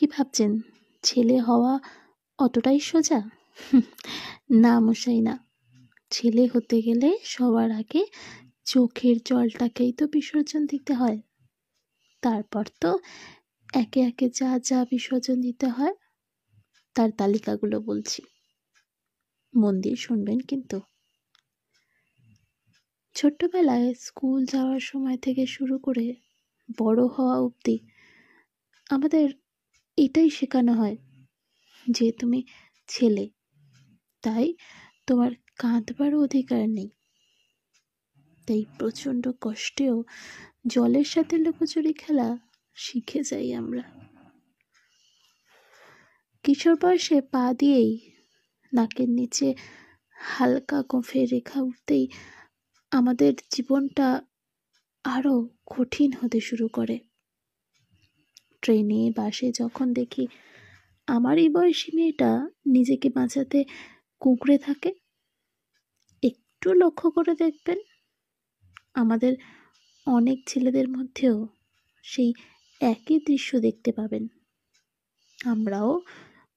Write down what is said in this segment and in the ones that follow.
কি ভাবছেন ছেলে হওয়া অতটাই সোজা? না মশাই না। ছেলে হতে গেলে সবার আগে চোখের জলটাকেই তো বিসর্জন দিতে হয়। তারপর তো একে একে যা যা বিসর্জন দিতে হয় তার তালিকাগুলো বলছি, মন দিয়ে শুনবেন কিন্তু। ছোট্টবেলায় স্কুল যাওয়ার সময় থেকে শুরু করে বড় হওয়া অবধি আমাদের এটাই শেখানো হয় যে তুমি ছেলে, তাই তোমার কাঁদবার অধিকার নেই। তাই প্রচণ্ড কষ্টেও জলের সাথে লুকোচুরি খেলা শিখে যাই আমরা। কিশোর বয়সে পা দিয়েই নাকের নিচে হালকা গোঁফের রেখা উঠতেই আমাদের জীবনটা আরো কঠিন হতে শুরু করে। ট্রেনে বাসে যখন দেখি আমারই বয়সী মেয়েটা নিজেকে বাঁচাতে কুঁকড়ে থাকে, একটু লক্ষ্য করে দেখবেন আমাদের অনেক ছেলেদের মধ্যেও সেই একই দৃশ্য দেখতে পাবেন। আমরাও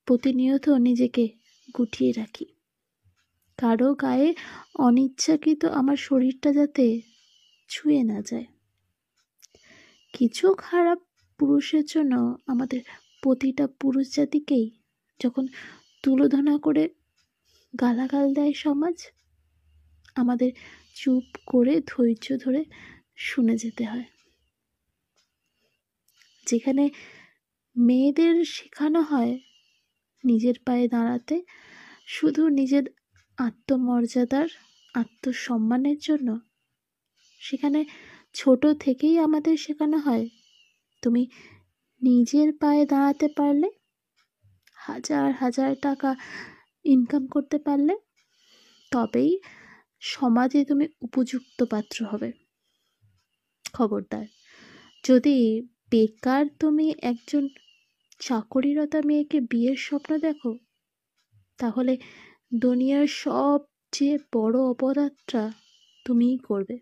প্রতিনিয়ত নিজেকে গুটিয়ে রাখি, কারো গায়ে অনিচ্ছাকৃত আমার শরীরটা যাতে ছুঁয়ে না যায়। কিছু খারাপ পুরুষের জন্য আমাদের প্রতিটা পুরুষ জাতিকেই যখন তুলোধনা করে গালাগাল দেয় সমাজ, আমাদের চুপ করে ধৈর্য ধরে শুনে যেতে হয়। যেখানে মেয়েদের শেখানো হয় নিজের পায়ে দাঁড়াতে শুধু নিজের আত্মমর্যাদার আত্মসম্মানের জন্য, সেখানে ছোট থেকেই আমাদের শেখানো হয় তুমি নিজের পায়ে দাঁড়াতে পারলে, হাজার হাজার টাকা ইনকাম করতে পারলে, তবেই সমাজে তুমি উপযুক্ত পাত্র হবে। খবরদার, যদি বেকার তুমি একজন চাকরিরতা মেয়েকে বিয়ের স্বপ্ন দেখো, তাহলে দুনিয়ার সবচেয়ে বড় অপরাধটা তুমিই করবে।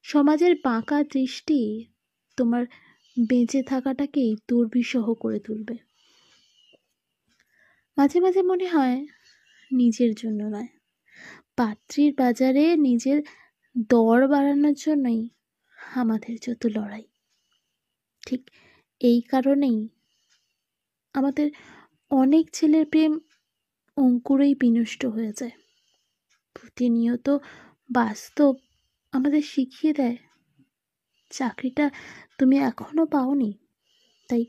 সমাজের বাঁকা দৃষ্টি তোমার বেঁচে থাকাটাকেই দুর্বিষহ করে তুলবে। মাঝে মাঝে মনে হয় নিজের জন্য নয়, পাত্রীর বাজারে নিজের দর বাড়ানোর জন্যই আমাদের যত লড়াই। ঠিক এই কারণেই আমাদের অনেক ছেলের প্রেম অঙ্কুরেই বিনষ্ট হয়ে যায়। প্রতিনিয়ত বাস্তব আমাদের শিখিয়ে দেয় চাকরিটা তুমি এখনো পাওনি, তাই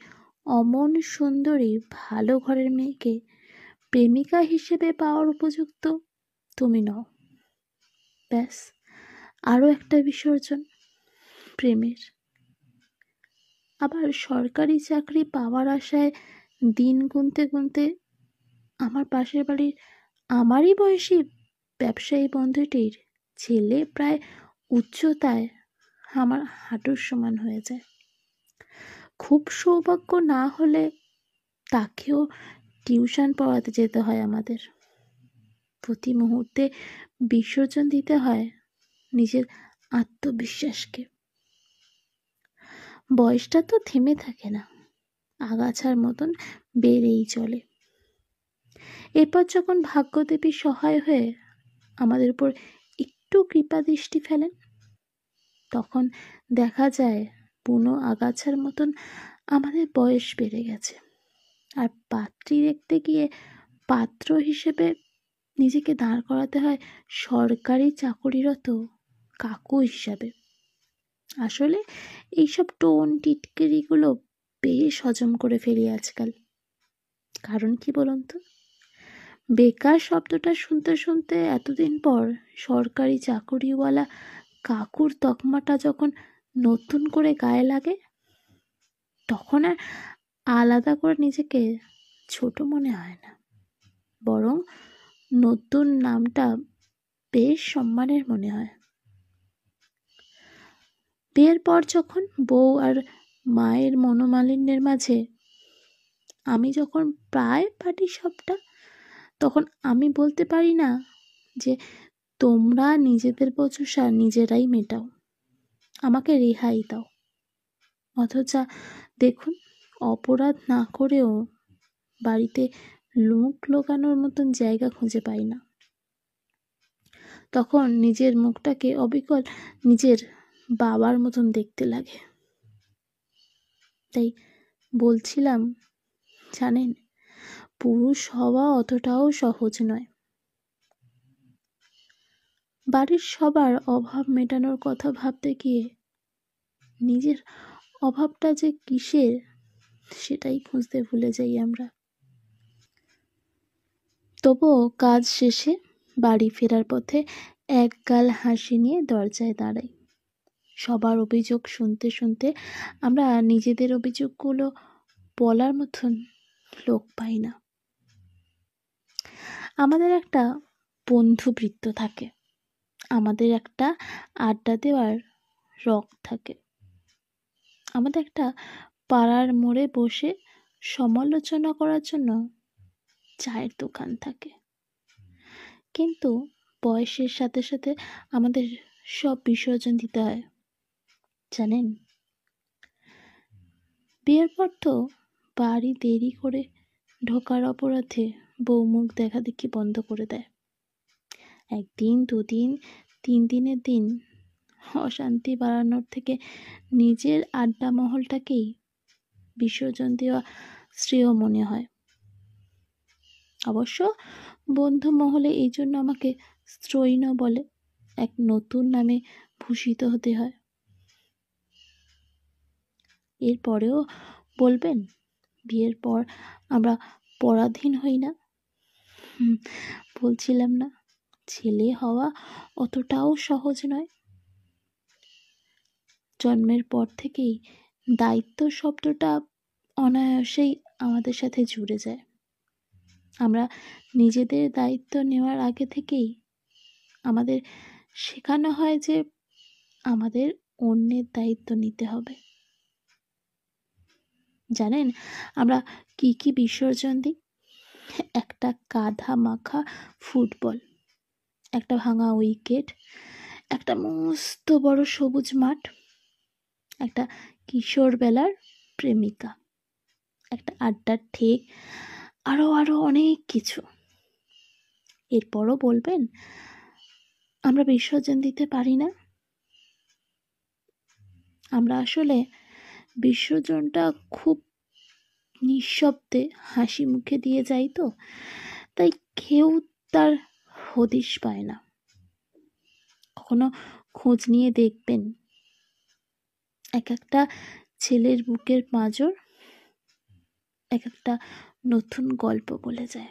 অমন সুন্দরী ভালো ঘরের মেয়েকে প্রেমিকা হিসেবে পাওয়ার উপযুক্ত তুমি নও। ব্যাস, আরও একটা বিসর্জন প্রেমের। আবার সরকারি চাকরি পাওয়ার আশায় দিন গুনতে গুনতে আমার পাশের বাড়ির আমারই বয়সী ব্যবসায়ী বন্ধুটির ছেলে প্রায় উচ্চতায় আমার হাঁটুর সমান হয়ে যায়। খুব সৌভাগ্য না হলে তাকেও টিউশন পড়াতে যেতে হয় আমাদের। প্রতি মুহূর্তে বিসর্জন দিতে হয় নিজের আত্মবিশ্বাসকে। বয়সটা তো থেমে থাকে না, আগাছার মতন বেড়েই চলে। এরপর যখন ভাগ্যদেবী সহায় হয়ে আমাদের উপর একটু কৃপা দৃষ্টি ফেলেন, তখন দেখা যায় বুনো আগাছার মতন আমাদের বয়স বেড়ে গেছে। আর পাত্রী দেখতে গিয়ে পাত্র হিসেবে নিজেকে দাঁড় করাতে হয় সরকারি চাকরিরত কাকু হিসাবে। আসলে এইসব টোন টিটকিরিগুলো বেশ হজম করে ফেলি আজকাল। কারণ কি বলুন তো, বেকার শব্দটা শুনতে শুনতে এতদিন পর সরকারি চাকরিওয়ালা কাকুর তকমাটা যখন নতুন করে গায়ে লাগে, তখন আর আলাদা করে নিজেকে ছোট মনে হয় না, বরং নতুন নামটা বেশ সম্মানের মনে হয়। বিয়ের পর যখন বউ আর মায়ের মনোমালিন্যের মাঝে আমি যখন প্রায় পাটি সবটা, তখন আমি বলতে পারি না যে তোমরা নিজেদের বচসা নিজেরাই মেটাও, আমাকে রেহাই দাও। অথচ দেখুন অপরাধ না করেও বাড়িতে মুখ লুকানোর মতন জায়গা খুঁজে পাই না। তখন নিজের মুখটাকে অবিকল নিজের বাবার মতন দেখতে লাগে। তাই বলছিলাম, জানেন, পুরুষ হওয়া অতটাও সহজ নয়। বাড়ির সবার অভাব মেটানোর কথা ভাবতে গিয়ে নিজের অভাবটা যে কিসের সেটাই খুঁজতে ভুলে যাই আমরা। তবুও কাজ শেষে বাড়ি ফেরার পথে একগাল হাসি নিয়ে দরজায় দাঁড়াই। সবার অভিযোগ শুনতে শুনতে আমরা নিজেদের অভিযোগগুলো বলার মতন লোক পাই না। আমাদের একটা বন্ধুবৃত্ত থাকে, আমাদের একটা আড্ডা দেওয়ার রক থাকে, আমাদের একটা পাড়ার মোড়ে বসে সমালোচনা করার জন্য চায়ের দোকান থাকে। কিন্তু বয়সের সাথে সাথে আমাদের সব বিসর্জন দিতে হয়, জানেন। বিয়ের পর তো বাড়ি দেরি করে ঢোকার অপরাধে বউ মুখ দেখা দেখি বন্ধ করে দেয়। একদিন, দুদিন, 3 দিনের দিন অশান্তি বাড়ানোর থেকে নিজের আড্ডা মহলটাকেই বিসর্জন দেওয়া শ্রেয় মনে হয়। অবশ্য বন্ধু মহলে এই জন্য আমাকে স্ত্রৈণ বলে, এক নতুন নামে ভূষিত হতে হয়। এরপরেও বলবেন, বিয়ের পর আমরা পরাধীন হই না? বলছিলাম না, ছেলে হওয়া অতটাও সহজ নয়। জন্মের পর থেকেই দায়িত্ব শব্দটা অনায়াসেই আমাদের সাথে জুড়ে যায়। আমরা নিজেদের দায়িত্ব নেওয়ার আগে থেকেই আমাদের শেখানো হয় যে আমাদের অন্যের দায়িত্ব নিতে হবে। জানেন আমরা কি কি বিসর্জন দিই? একটা কাদা মাখা ফুটবল, একটা ভাঙা উইকেট, একটা মস্ত বড় সবুজ মাঠ, একটা কিশোর বেলার প্রেমিকা, একটা আড্ডার ঠেক, আরো আরো অনেক কিছু। এরপরও বলবেন আমরা বিসর্জন দিতে পারি না? আমরা আসলে বিসর্জনটা খুব নিঃশব্দে হাসি মুখে দিয়ে যাই তো, তাই কেউ তার হদিশ পায় না। কখনো খোঁজ নিয়ে দেখবেন, এক একটা ছেলের বুকের পাঁজর এক একটা নতুন গল্প বলে যায়।